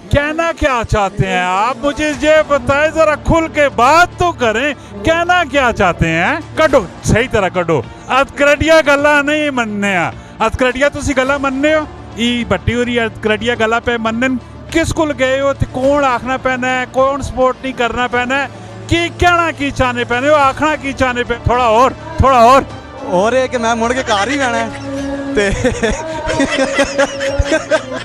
कहना क्या चाहते हैं आप, मुझे ये बताएं जरा, खुल के बात तो करें। कहना क्या चाहते हैं? कटो सही तरह कटो। अतकरडिया गला नहीं मनने आ। अतकरडिया तुसी गला मनने हो? ई भट्टी होरी अतकरडिया गला पे मनन किस कुल गए हो? ते कौन आखना पैना है, कौन सपोर्ट नहीं करना पैना है, की कहना की चाहने पैने हो, आखना की चाहने पे? थोड़ा और है कि मैं मुड़ के घर ही जाना है ते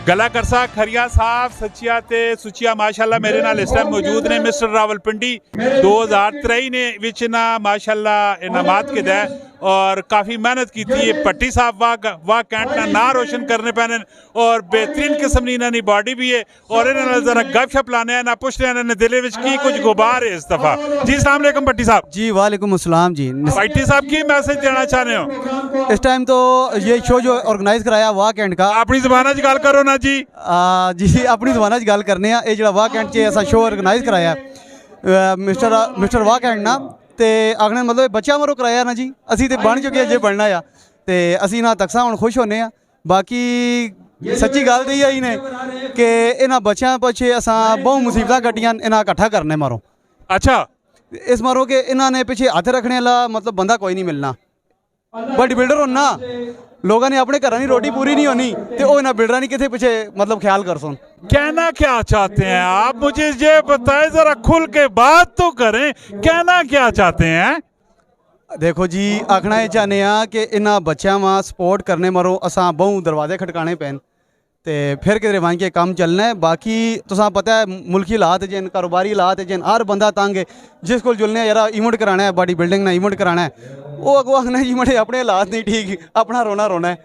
गला करसा खरिया साहब सचिया ते सुचिया माशाल्लाह मेरे नाल इस टाइम मौजूद ने। मिस्टर रावलपिंडी 2023 ने विच ना माशाल्लाह इनामात के दे और काफ़ी मेहनत की थी। भट्टी साहब वाह कैंट का ना रोशन करने पैने और बेहतरीन किस्म की इन्होंने बॉडी भी है और इन्होंने जरा गपशप लाने ना पुछने इन्होंने दिल विच की कुछ गुबार है इस दफ़ा। जी अस्सलाम वालेकुम भट्टी साहब। जी वालेकुम अस्सलाम जी। भट्टी साहब की मैसेज देना चाहते हो इस टाइम? तो ये शो जो ऑर्गेनाइज कराया वाह कैंट का, अपनी जबाना च गल करो ना जी। जी अपनी जबाना च गल करने आ। ये जो वाह कैंट च असा शो ऑर्गेनाइज कराया मिस्टर वाह कैंट ना ते आखने मतलब बच्चा मरो कराया ना जी। असी तो बन चुके जे बनना आ ते असी ना तकसा हुण खुश होने आ। बाकी सच्ची गल तो यही ने कि इन्हां बच्चों पिछे असा बहुत मुसीबत कट्टियां इन्हां इकट्ठा करने मारो। अच्छा इस मारो कि इन्होंने पिछे हथ रखने वाला मतलब बंदा कोई नहीं मिलना। बॉडी बिल्डर होना लोगों ने अपने घर की रोटी पूरी नहीं होनी तो वो इन्हें बिल्डर नहीं कितने पिछे मतलब ख्याल कर सुन। कहना क्या चाहते हैं आप, मुझे ये बताएं जरा, खुल के बात तो करें। कहना क्या चाहते हैं? देखो जी आखना ये चाहने कि इन्होंने बच्चों में सपोर्ट करने मरो असा बहु दरवाजे खटकाने पैन तो फिर किधरे वहीं के काम चलना है। बाकी तुसा पता है मुल्की हालात जिन कारोबारी हालात जिन हर बंदा तंग है जिस को जुलने यार इवेंट कराना है बॉडी बिल्डिंग ना इवेंट कराना है वो अगो आखना जी मटे अपने हालात नहीं ठीक अपना रोना रोना है।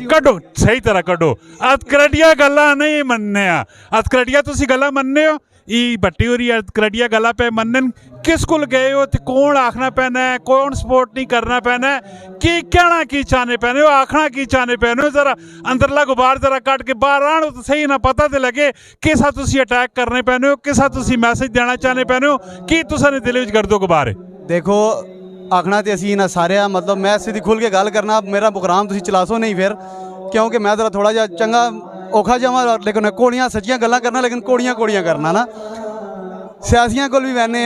कटो सही तरह कटो। अतकरडिया गला नहीं मनने आ। अतकरडिया तुसी गला मनने हो? ई भट्टी होरी अतकरडिया गला पे मनन किस कुल गए हो? ते कौन आखना पैना है, कौन सपोर्ट नहीं करना पैना है, की कहना की चाहने पैने हो, आखना की चाहने पैने हो? जरा अंदरला गुबार जरा कट के बाहर आनो तो सही ना पता तो लगे किसा तुसी अटैक करने पैने हो, किसा तुसी मैसेज देना चाहने पैने हो, की तुसा ने दिल विच कर दो गुबार है। देखो आखना तो असी ना सारे मतलब मैं सीधी खुल के गल करना मेरा प्रोग्राम तुसी चलासो नहीं फिर क्योंकि मैं जरा थोड़ा जा चंगा औखा जावा लेकिन कोड़ियां सच्चियां गल्लां करना लेकिन कोड़ियां करना ना। सियासियां कोल भी बहने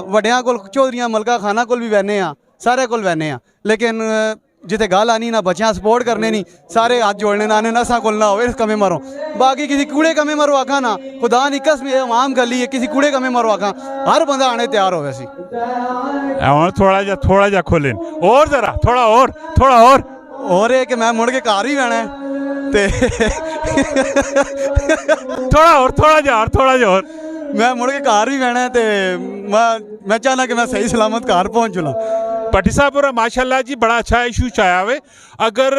वड्डियां कोल चौधरियां मलका खाना कोल भी बहने सारे कोल बहने लेकिन जिते गल आनी ना बच्चों सपोर्ट करने नहीं सारे हाथ जोड़ने ना आने नसा कोल ना हो इस कमे मारो। बाकी किसी कूड़े कमे मारो आखा ना खुदा नहीं कसम आम गल ही है किसी कूड़े कमे मारो आखा हर बंदा आने तैयार हो वैसी। थोड़ा जा खोलें और जरा थोड़ा और है कि मैं मुड़ के घर ही जाना है ते थोड़ा जा और मैं मुड़ के घर ही जाना है ते मैं चाहना कि मैं सही सलामत घर पहुँच चुना। भट्टी साहब और माशाल्लाह जी बड़ा अच्छा इशू चाया हुए अगर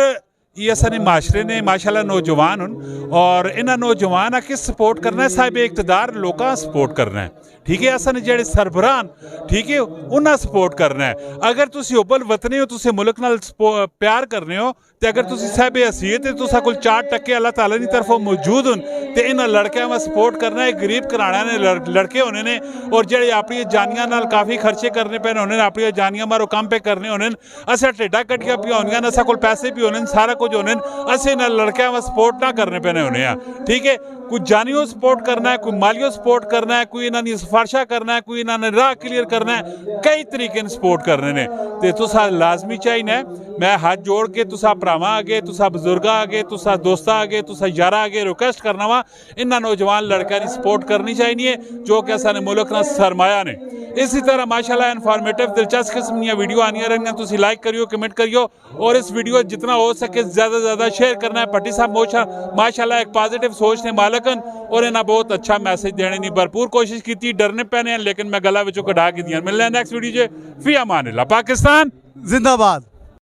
ये असने माशरे ने माशाल्लाह नौजवान हूँ और इन्हें नौजवान किस सपोर्ट करना है साहिब इकतदार लोग सपोर्ट करना है ठीक है। असन जेडे सरबराह ठीक है उन्हें सपोर्ट करना है। अगर तुसी उबल वतने हो तुसी मुल्क नाल प्यार करने हो तो अगर तुसी साहिब हैसियत है तुसा कोल 4 टक्के अल्लाह ताला की तरफों मौजूद हों तो इन्होंने लड़कों में सपोर्ट करना है। गरीब घराणियां ने लड़के होने ने और जेडे अपनी जानियां नाल काफ़ी खर्चे करने पैने होने अपनी जानियां मारो काम पे करने होने असें ढिड्डां कट्टियां पियां होनियां असां कोल पैसे भी होने सारा कुछ होने असें इन्होंने लड़कों में सपोर्ट ना करने पैने होने ठीक है। कोई जानियों सपोर्ट करना है कोई मालियों सपोर्ट करना है कोई इन्होंने सिफारिशा करना है कोई इन्होंने राह क्लीयर करना है कई तरीके सपोर्ट करने ने तो तुसा लाजमी चाहिए है। मैं हाथ जोड़ के तुसा भरावां अगे तुसा बजुर्गां अगे तुसा दोस्तां अगे तुसा यारां अगे रिक्वेस्ट करना वा इन्हां नौजवान लड़कों की सपोर्ट करनी चाहिए जो कि सारे मुल्क का सरमाया ने। इसी तरह माशाल्लाह इन्फॉर्मेटिव दिलचस्प किस्म दी वीडियो आनियां रहनियां तुसी लाइक करियो कमेंट करियो और इस वीडियो जितना हो सके ज़्यादा से ज़्यादा शेयर करना है। भट्टी साहब माशाल्लाह एक पॉजिटिव सोच ने मालकन और इन्हें बहुत अच्छा मैसेज देने की भरपूर कोशिश की डरने पैने लेकिन मैं गला विचों कढ़ा के दिया। मिलने नेक्स्ट वीडियो फी अमान अल्लाह। पाकिस्तान जिंदाबाद।